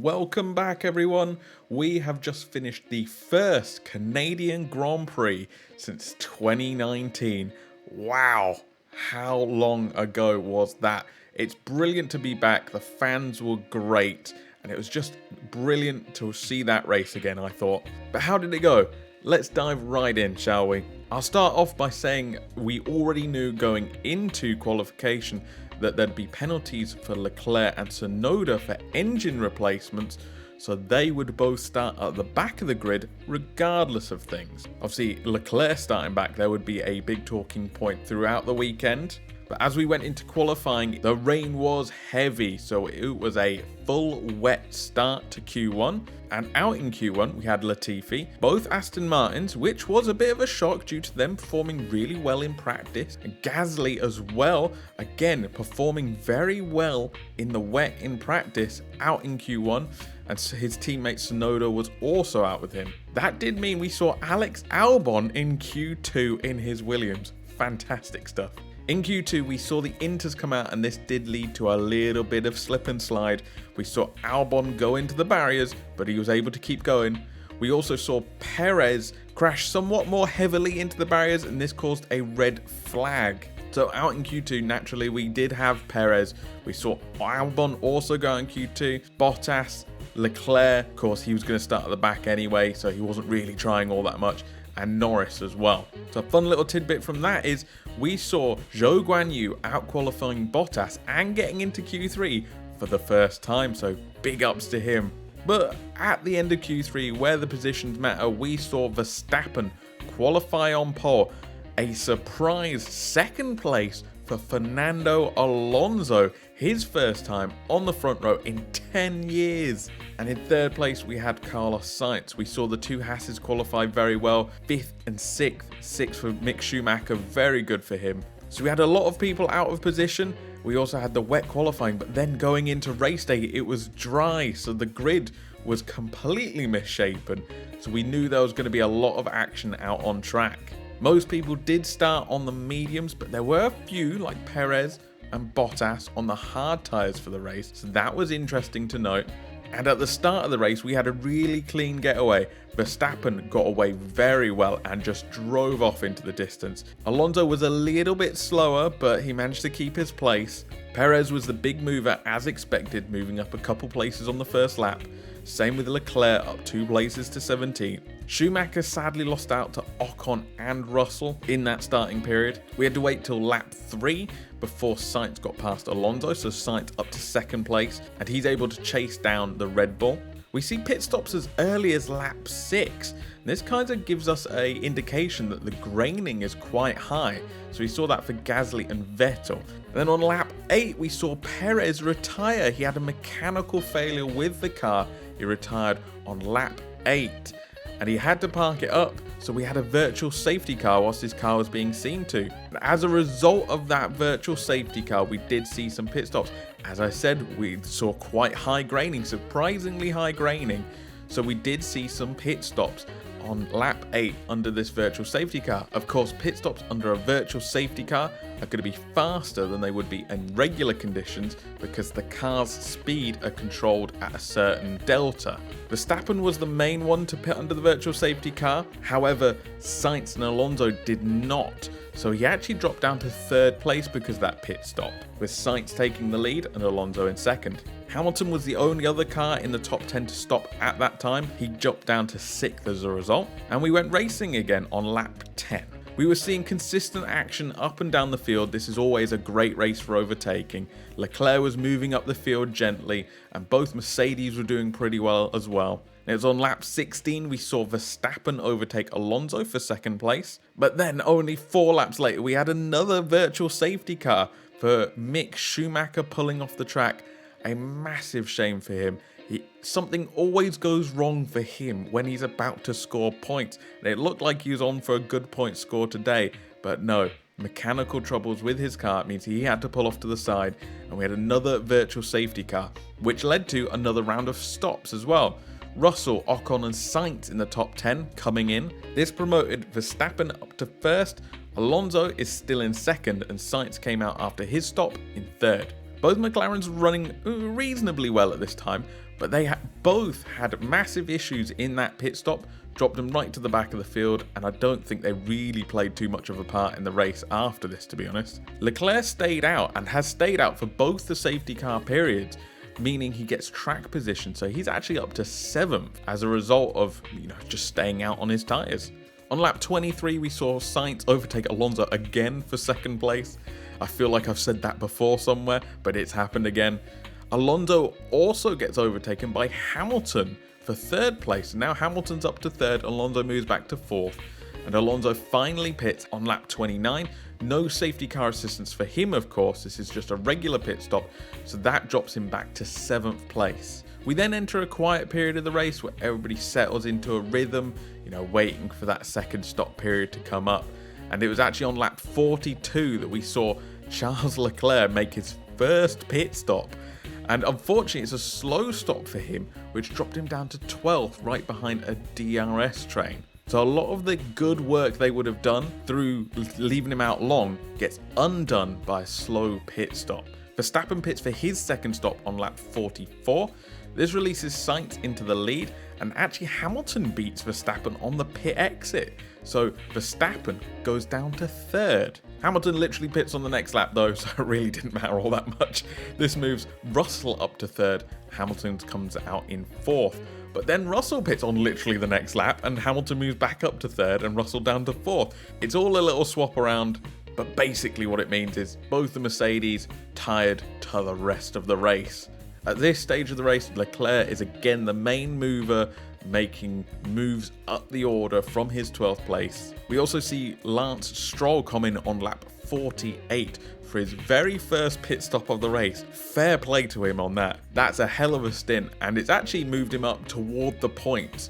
Welcome back, everyone. We have just finished the first Canadian Grand Prix since 2019. Wow, how long ago was that? It's brilliant to be back. The fans were great, and it was just brilliant to see that race again, I thought. But how did it go? Let's dive right in, shall we? I'll start off by saying we already knew going into qualification that there'd be penalties for Leclerc and Tsunoda for engine replacements, so they would both start at the back of the grid regardless of things. Obviously, Leclerc starting back there would be a big talking point throughout the weekend. But as we went into qualifying, the rain was heavy, so it was a full wet start to Q1. And out in Q1, we had Latifi, both Aston Martins, which was a bit of a shock due to them performing really well in practice. And Gasly as well, again, performing very well in the wet in practice out in Q1. And his teammate Tsunoda was also out with him. That did mean we saw Alex Albon in Q2 in his Williams. Fantastic stuff. In Q2, we saw the Inters come out, and this did lead to a little bit of slip and slide. We saw Albon go into the barriers, but he was able to keep going. We also saw Perez crash somewhat more heavily into the barriers, and this caused a red flag. So out in Q2, naturally, we did have Perez. We saw Albon also go in Q2. Bottas, Leclerc, of course, he was going to start at the back anyway, so he wasn't really trying all that much. And Norris as well. So a fun little tidbit from that is we saw Zhou Guanyu out-qualifying Bottas and getting into Q3 for the first time, so big ups to him. But at the end of Q3, where the positions matter, we saw Verstappen qualify on pole. A surprise second place for Fernando Alonso, his first time on the front row in 10 years. And in third place, we had Carlos Sainz. We saw the two Hasses qualify very well, 5th and 6th. 6th for Mick Schumacher, very good for him. So we had a lot of people out of position. We also had the wet qualifying, but then going into race day, it was dry, so the grid was completely misshapen. So we knew there was going to be a lot of action out on track. Most people did start on the mediums, but there were a few, like Perez and Bottas, on the hard tyres for the race, so that was interesting to note. And at the start of the race, we had a really clean getaway. Verstappen got away very well and just drove off into the distance. Alonso was a little bit slower, but he managed to keep his place. Perez was the big mover as expected, moving up a couple places on the first lap. Same with Leclerc, up 2 places to 17th. Schumacher sadly lost out to Ocon and Russell in that starting period. We had to wait till lap 3 before Sainz got past Alonso, so Sainz up to 2nd place, and he's able to chase down the Red Bull. We see pit stops as early as lap 6. This kind of gives us an indication that the graining is quite high. So we saw that for Gasly and Vettel. And then on lap 8, we saw Perez retire. He had a mechanical failure with the car. He retired on lap 8. And he had to park it up, so we had a virtual safety car whilst his car was being seen to. And as a result of that virtual safety car, we did see some pit stops. As I said, we saw quite high graining, surprisingly high graining. So we did see some pit stops on lap 8 under this virtual safety car. Of course, pit stops under a virtual safety car are going to be faster than they would be in regular conditions because the car's speed are controlled at a certain delta. Verstappen was the main one to pit under the virtual safety car. However, Sainz and Alonso did not. So he actually dropped down to 3rd place because of that pit stop, with Sainz taking the lead and Alonso in 2nd. Hamilton was the only other car in the top 10 to stop at that time. He jumped down to 6th as a result, and we went racing again on lap 10. We were seeing consistent action up and down the field. This is always a great race for overtaking. Leclerc was moving up the field gently, and both Mercedes were doing pretty well as well. It was on lap 16 we saw Verstappen overtake Alonso for 2nd place, but then only 4 laps later we had another virtual safety car for Mick Schumacher pulling off the track. A massive shame for him. Something always goes wrong for him when he's about to score points. And it looked like he was on for a good point score today, but no. Mechanical troubles with his car means he had to pull off to the side, and we had another virtual safety car, which led to another round of stops as well. Russell, Ocon and Sainz in the top 10 coming in. This promoted Verstappen up to 1st. Alonso is still in 2nd, and Sainz came out after his stop in 3rd. Both McLarens running reasonably well at this time, But they both had massive issues in that pit stop, dropped them right to the back of the field, and I don't think they really played too much of a part in the race after this, to be honest. Leclerc stayed out and has stayed out for both the safety car periods, meaning he gets track position, so he's actually up to 7th as a result of, just staying out on his tyres. On lap 23, we saw Sainz overtake Alonso again for 2nd place. I feel like I've said that before somewhere, but it's happened again. Alonso also gets overtaken by Hamilton for 3rd place. Now Hamilton's up to 3rd, Alonso moves back to 4th, and Alonso finally pits on lap 29. No safety car assistance for him, of course. This is just a regular pit stop, so that drops him back to 7th place. We then enter a quiet period of the race where everybody settles into a rhythm, waiting for that second stop period to come up. And it was actually on lap 42 that we saw Charles Leclerc make his first pit stop. And unfortunately, it's a slow stop for him, which dropped him down to 12th, right behind a DRS train. So a lot of the good work they would have done through leaving him out long gets undone by a slow pit stop. Verstappen pits for his second stop on lap 44. This releases Sainz into the lead, and actually Hamilton beats Verstappen on the pit exit. So Verstappen goes down to 3rd. Hamilton literally pits on the next lap though, so it really didn't matter all that much. This moves Russell up to 3rd. Hamilton comes out in 4th. But then Russell pits on literally the next lap, and Hamilton moves back up to 3rd and Russell down to 4th. It's all a little swap around, but basically what it means is both the Mercedes tired to the rest of the race. At this stage of the race, Leclerc is again the main mover, making moves up the order from his 12th place. We also see Lance Stroll come in on lap 48 for his very first pit stop of the race. Fair play to him on that. That's a hell of a stint, and it's actually moved him up toward the points,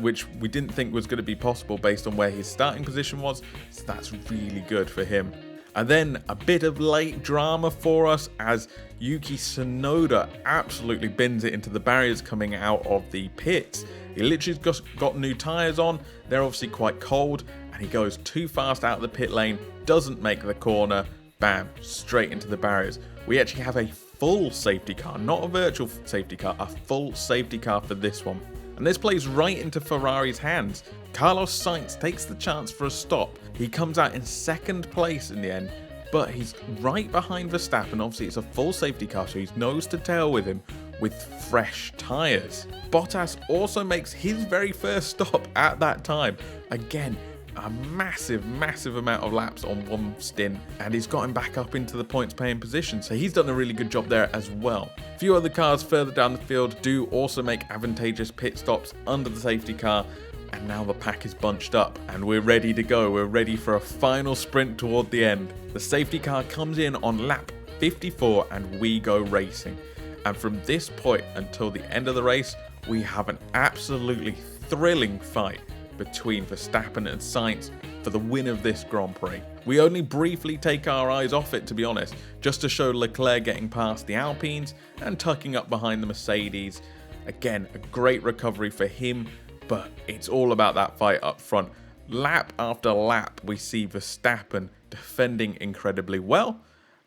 which we didn't think was going to be possible based on where his starting position was, so that's really good for him. And then a bit of late drama for us as Yuki Tsunoda absolutely bins it into the barriers coming out of the pits. He literally just got new tyres on, they're obviously quite cold, and he goes too fast out of the pit lane, doesn't make the corner, bam, straight into the barriers. We actually have a full safety car, not a virtual safety car, a full safety car for this one. And this plays right into Ferrari's hands. Carlos Sainz takes the chance for a stop. He comes out in 2nd place in the end, but he's right behind Verstappen. Obviously, it's a full safety car, so he's nose to tail with him with fresh tyres. Bottas also makes his very first stop at that time. Again, a massive amount of laps on one stint, and he's got him back up into the points paying position, so he's done a really good job there as well. A few other cars further down the field do also make advantageous pit stops under the safety car, and now the pack is bunched up and we're ready to go. We're ready for a final sprint toward the end. The safety car comes in on lap 54 and we go racing. And from this point until the end of the race, we have an absolutely thrilling fight between Verstappen and Sainz for the win of this Grand Prix. We only briefly take our eyes off it, to be honest, just to show Leclerc getting past the Alpines and tucking up behind the Mercedes. Again, a great recovery for him, but it's all about that fight up front. Lap after lap, we see Verstappen defending incredibly well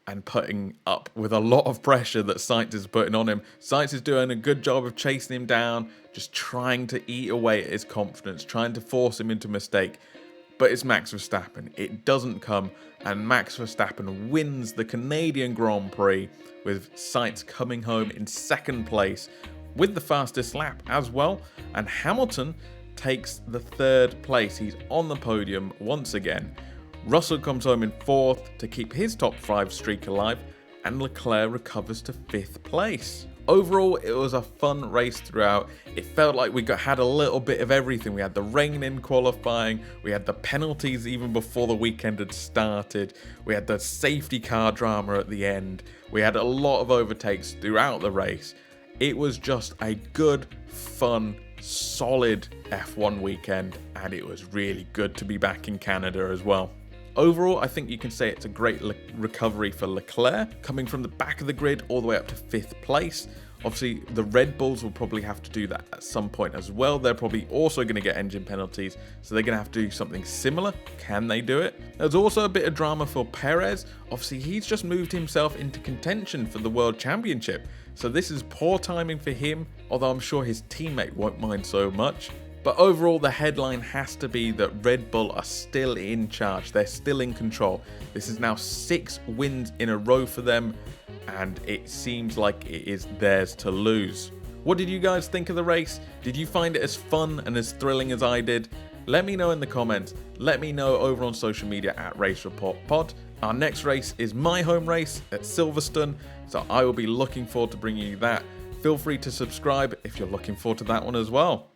and putting up with a lot of pressure that Sainz is putting on him. Sainz is doing a good job of chasing him down, just trying to eat away at his confidence, trying to force him into mistake. But it's Max Verstappen. It doesn't come, and Max Verstappen wins the Canadian Grand Prix with Sainz coming home in 2nd place with the fastest lap as well, and Hamilton takes the 3rd place. He's on the podium once again. Russell comes home in 4th to keep his top 5 streak alive, and Leclerc recovers to 5th place. Overall, it was a fun race throughout. It felt like we had a little bit of everything. We had the rain in qualifying, we had the penalties even before the weekend had started, we had the safety car drama at the end, we had a lot of overtakes throughout the race. It was just a good, fun, solid F1 weekend, and it was really good to be back in Canada as well. Overall, I think you can say it's a great recovery for Leclerc, coming from the back of the grid all the way up to 5th place. Obviously, the Red Bulls will probably have to do that at some point as well. They're probably also going to get engine penalties, so they're going to have to do something similar. Can they do it? There's also a bit of drama for Perez. Obviously, he's just moved himself into contention for the World Championship, so this is poor timing for him, although I'm sure his teammate won't mind so much. But overall, the headline has to be that Red Bull are still in charge. They're still in control. This is now 6 wins in a row for them, and it seems like it is theirs to lose. What did you guys think of the race? Did you find it as fun and as thrilling as I did? Let me know in the comments. Let me know over on social media at Race Report Pod. Our next race is my home race at Silverstone, so I will be looking forward to bringing you that. Feel free to subscribe if you're looking forward to that one as well.